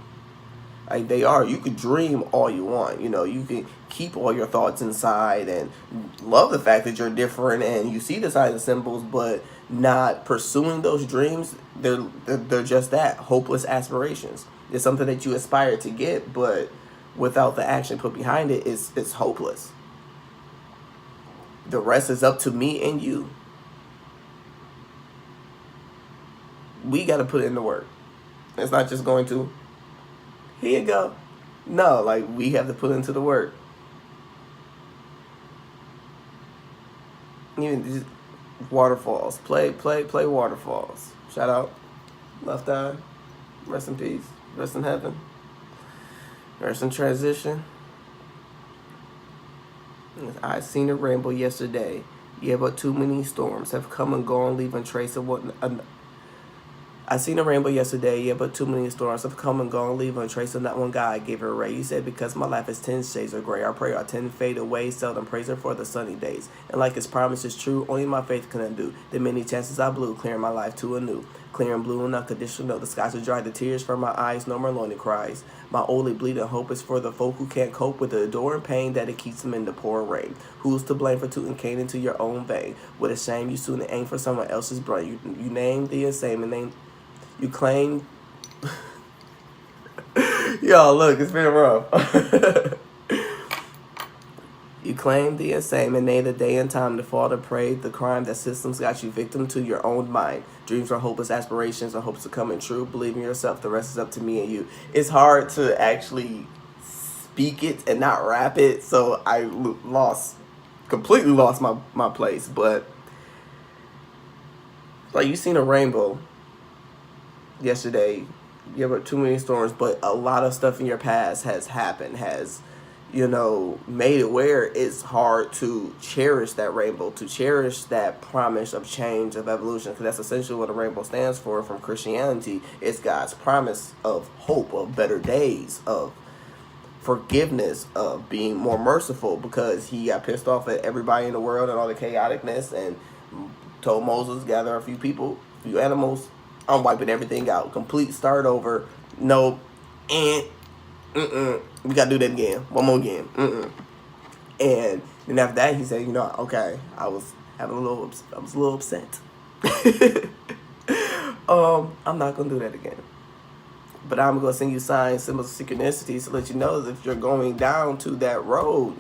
Speaker 1: Like, they are. You could dream all you want. You know, you can keep all your thoughts inside and love the fact that you're different and you see the signs and symbols, but not pursuing those dreams, they're just that, hopeless aspirations. It's something that you aspire to get, but without the action put behind it, it's hopeless. The rest is up to me and you. We got to put in the work. It's not just going to, here you go. No, like, we have to put into the work. Even these Waterfalls. Play Waterfalls. Shout out. Left Eye. Rest in peace. Rest in heaven. Rest in transition. I seen a rainbow yesterday. Yeah, but too many storms have come and gone, leaving trace of what. I seen a rainbow yesterday, yeah, but too many storms have come and gone, leaving a trace of not one guy gave her a ray. You said, because my life is 10 shades of gray, I pray our 10 fade away, seldom praising for the sunny days. And like his promise is true, only my faith can undo the many chances I blew, clearing my life to anew. Clear and blue and unconditional, the skies are dry, the tears from my eyes, no more lonely cries. My only bleeding hope is for the folk who can't cope with the adoring pain that it keeps them in the pouring rain. Who's to blame for tooting cane into your own vein? What a shame you soon aim for someone else's brain. You name the insane and name. You claim. Yo, look, it's been rough. You claim the insane and name the day and time to fall to prey the crime that systems got you victim to your own mind. Dreams are hopeless aspirations and hopes are coming true. Believe in yourself. The rest is up to me and you. It's hard to actually speak it and not rap it, so I completely lost my place. But like, you seen a rainbow yesterday, you have too many storms, but a lot of stuff in your past has happened, has, made it where it's hard to cherish that rainbow, to cherish that promise of change, of evolution, because that's essentially what a rainbow stands for from Christianity. It's God's promise of hope, of better days, of forgiveness, of being more merciful, because he got pissed off at everybody in the world and all the chaoticness and told Moses, gather a few people, a few animals. I'm wiping everything out. Complete start over. No, and we gotta do that again. One more again. And then after that, he said, okay, I was a little upset. I'm not gonna do that again. But I'm gonna send you signs, symbols, synchronicities to let you know that if you're going down to that road,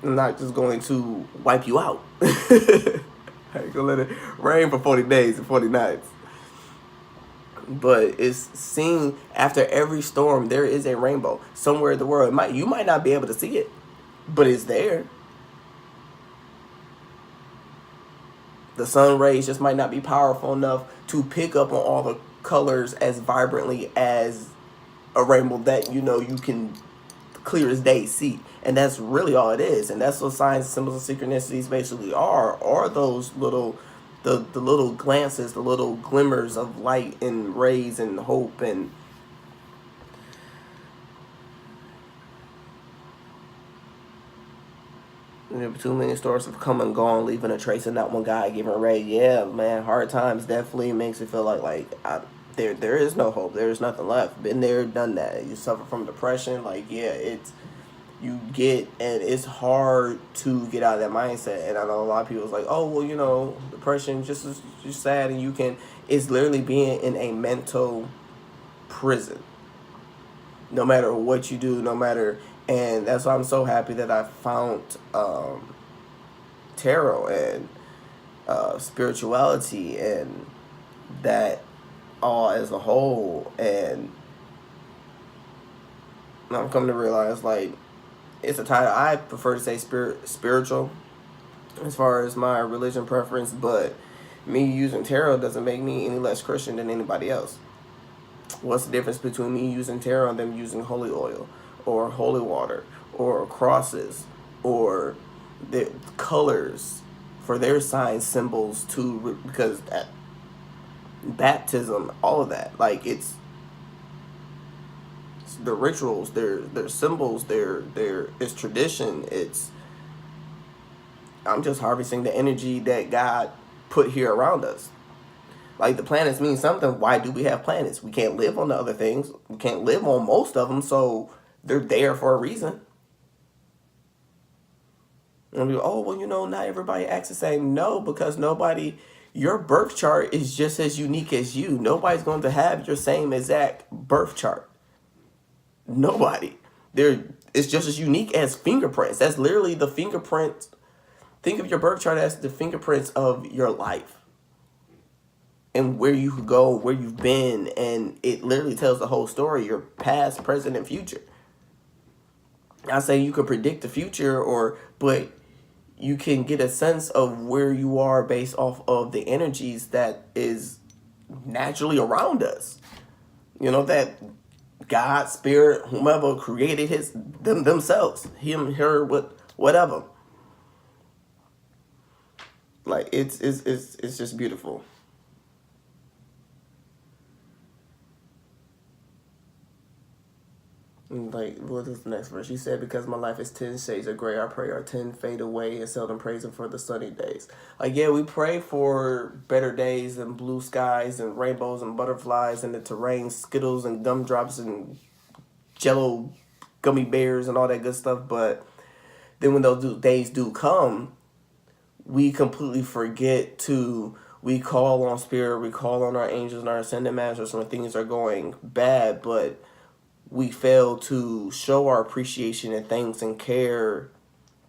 Speaker 1: I'm not just going to wipe you out. I ain't gonna let it rain for 40 days and 40 nights. But it's seen after every storm, there is a rainbow somewhere in the world. You might not be able to see it, but it's there. The sun rays just might not be powerful enough to pick up on all the colors as vibrantly as a rainbow that you can clear as day see. And that's really all it is. And that's what signs, symbols, and synchronicities basically are those little the little glances, the little glimmers of light and rays and hope. And too many stories have come and gone, leaving a trace in that one guy giving ray. Yeah, man, hard times definitely makes it feel like there is no hope. There is nothing left. Been there, done that. You suffer from depression. You get, and it's hard to get out of that mindset. And I know a lot of people is like, oh, well, depression just sad, and it's literally being in a mental prison. No matter what you do, and that's why I'm so happy that I found tarot and spirituality and that all as a whole. And I'm coming to realize, it's a title. I prefer to say spiritual as far as my religion preference, but me using tarot doesn't make me any less Christian than anybody else. What's the difference between me using tarot and them using holy oil or holy water or crosses or the colors for their signs, symbols too? Because baptism, all of that, it's the rituals, their symbols, it's tradition. I'm just harvesting the energy that God put here around us. Like, the planets mean something. Why do we have planets? We can't live on the other things. We can't live on most of them, so they're there for a reason. And we go, oh, well, not everybody acts the same. No, because your birth chart is just as unique as you. Nobody's going to have your same exact birth chart. Nobody. It's just as unique as fingerprints. That's literally the fingerprints. Think of your birth chart as the fingerprints of your life and where you could go, where you've been, and it literally tells the whole story, your past, present, and future. I say you could predict the future, but you can get a sense of where you are based off of the energies that is naturally around us. That God, spirit, whomever created themselves, him, her, whatever. It's just beautiful. What is the next verse? She said, because my life is 10 shades of gray, I pray our 10 fade away and seldom praise him for the sunny days. We pray for better days and blue skies and rainbows and butterflies and the terrain, Skittles and gumdrops and Jello gummy bears and all that good stuff. But then when those days do come, we completely forget we call on spirit, we call on our angels and our ascended masters when things are going bad, but we fail to show our appreciation and thanks and care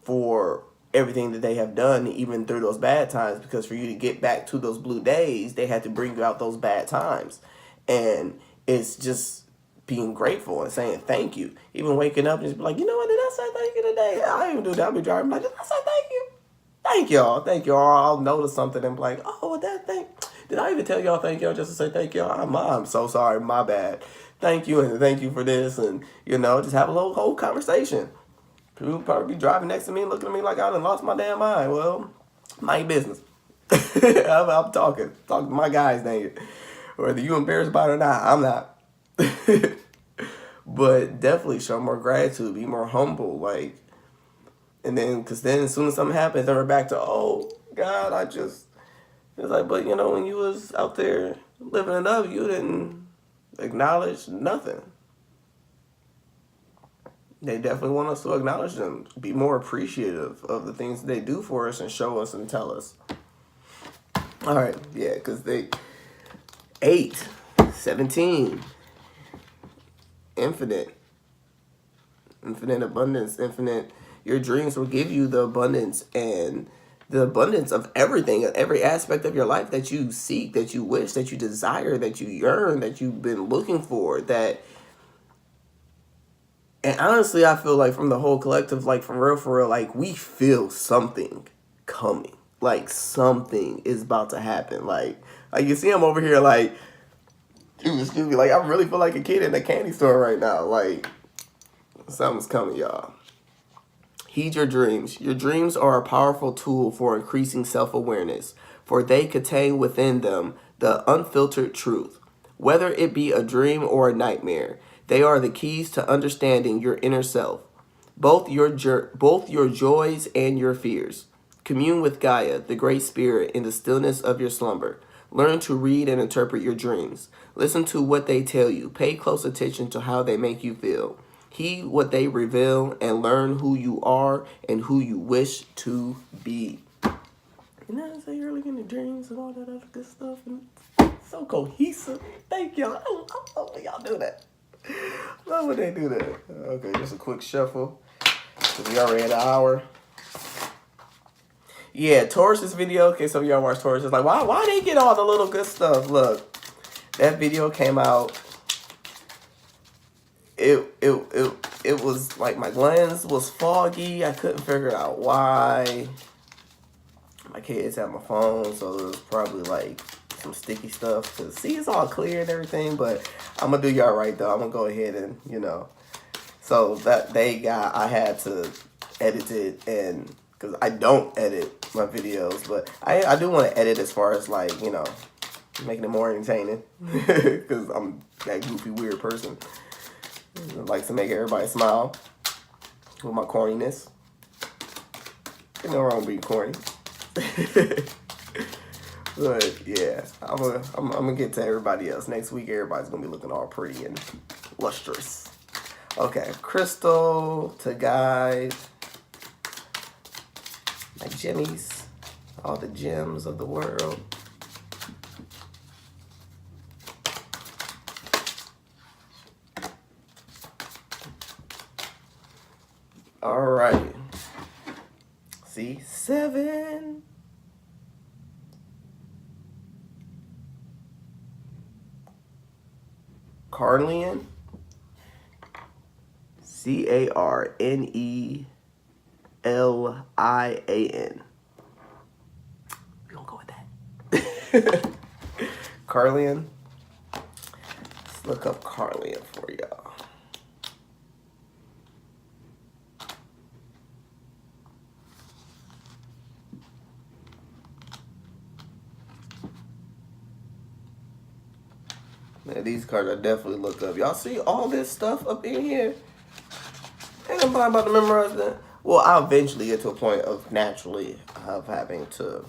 Speaker 1: for everything that they have done, even through those bad times, because for you to get back to those blue days, they had to bring you out those bad times. And it's just being grateful and saying thank you. Even waking up and just be like, you know what, did I say thank you today? I even do that. I'll be driving like, did I say thank you? Thank y'all. Thank y'all. I'll notice something and be like, oh, that thing. Did I even tell y'all thank y'all just to say thank y'all? I'm so sorry. My bad. Thank you, and thank you for this, and just have a whole conversation. People probably be driving next to me and looking at me like I done lost my damn mind. Well, my business. I'm talking to my guys, dang it. Whether you embarrassed about it or not, I'm not. But definitely show more gratitude, be more humble, like, and then, because then as soon as something happens, then we're back to, oh, God, it's like, but when you was out there living it up, you didn't acknowledge nothing. They definitely want us to acknowledge them, be more appreciative of the things they do for us and show us and tell us. All right, yeah, because 8, 17, infinite abundance, your dreams will give you the abundance and the abundance of everything, every aspect of your life that you seek, that you wish, that you desire, that you yearn, that you've been looking for, and honestly, I feel like from the whole collective, like for real, like we feel something coming, like something is about to happen, like you see, I'm over here like, excuse me, like I really feel like a kid in a candy store right now, like something's coming, y'all. Heed your dreams. Your dreams are a powerful tool for increasing self-awareness, for they contain within them the unfiltered truth. Whether it be a dream or a nightmare, they are the keys to understanding your inner self, both your joys and your fears. Commune with Gaia, the Great Spirit, in the stillness of your slumber. Learn to read and interpret your dreams. Listen to what they tell you. Pay close attention to how they make you feel. Heed what they reveal and learn who you are and who you wish to be. You know what I'm saying? You're really in the dreams and all that other good stuff. And it's so cohesive. Thank y'all. I love when y'all do that. Love when they do that. Okay, just a quick shuffle. Because we already at an hour. Yeah, Taurus's video. Okay, so y'all watch Taurus. It's like, why they get all the little good stuff? Look, that video came out. It was like my lens was foggy. I couldn't figure out why. My kids had my phone, so it was probably like some sticky stuff. To see, it's all clear and everything, but I'm gonna do y'all right though. I'm gonna go ahead and So that I had to edit it, and because I don't edit my videos, but I do want to edit as far as like making it more entertaining, because I'm that goofy weird person. I like to make everybody smile with my corniness. Ain't no wrong with being corny. But yeah, I'm gonna get to everybody else. Next week, everybody's gonna be looking all pretty and lustrous. Okay, crystal to guide my jimmies, all the gems of the world. All right. See, 7. Carlian. Carnelian. We're gonna go with that. Carlian. Let's look up Carlian for y'all. Man, these cards I definitely look up. Y'all see all this stuff up in here? Ain't nobody about to memorize that. Well, I'll eventually get to a point of naturally of having to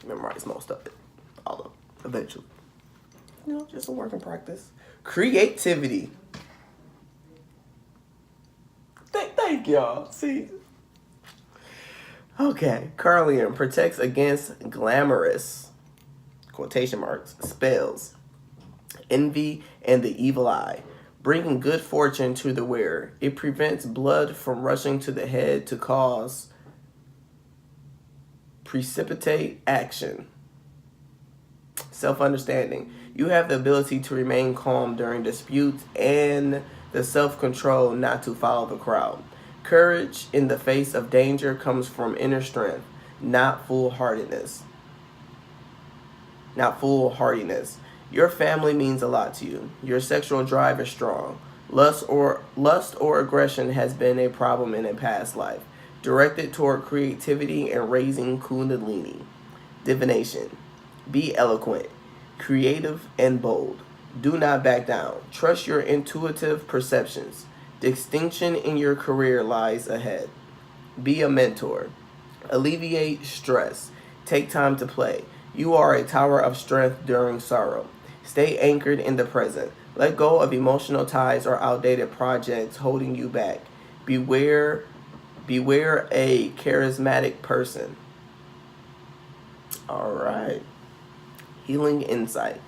Speaker 1: memorize most of it. Although, eventually. Just a work in practice. Creativity. Thank y'all. See? Okay. Carlian protects against glamorous, quotation marks, spells, envy, and the evil eye, bringing good fortune to the wearer. It prevents blood from rushing to the head to cause precipitate action. Self-understanding. You have the ability to remain calm during disputes and the self-control not to follow the crowd. Courage in the face of danger comes from inner strength, not foolhardiness. not foolhardiness. Your family means a lot to you. Your sexual drive is strong. Lust or aggression has been a problem in a past life. Directed toward creativity and raising kundalini. Divination. Be eloquent, creative, and bold. Do not back down. Trust your intuitive perceptions. Distinction in your career lies ahead. Be a mentor. Alleviate stress. Take time to play. You are a tower of strength during sorrow. Stay anchored in the present. Let go of emotional ties or outdated projects holding you back. Beware a charismatic person. All right. Healing insight.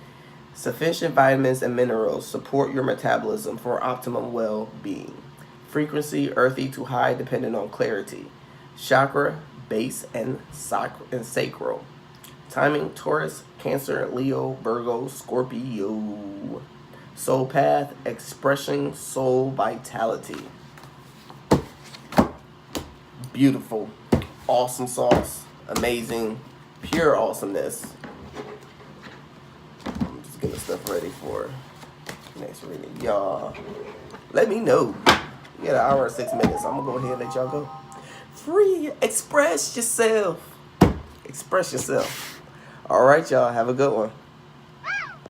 Speaker 1: Sufficient vitamins and minerals support your metabolism for optimum well-being. Frequency earthy to high depending on clarity. Chakra, base, and sacral. Timing Taurus, Cancer, Leo, Virgo, Scorpio. Soul path, expressing soul vitality. Beautiful. Awesome sauce. Amazing. Pure awesomeness. I'm just getting stuff ready for next reading. Y'all, let me know. We got an hour and 6 minutes. I'm going to go ahead and let y'all go. Free. Express yourself. Express yourself. All right, y'all. Have a good one.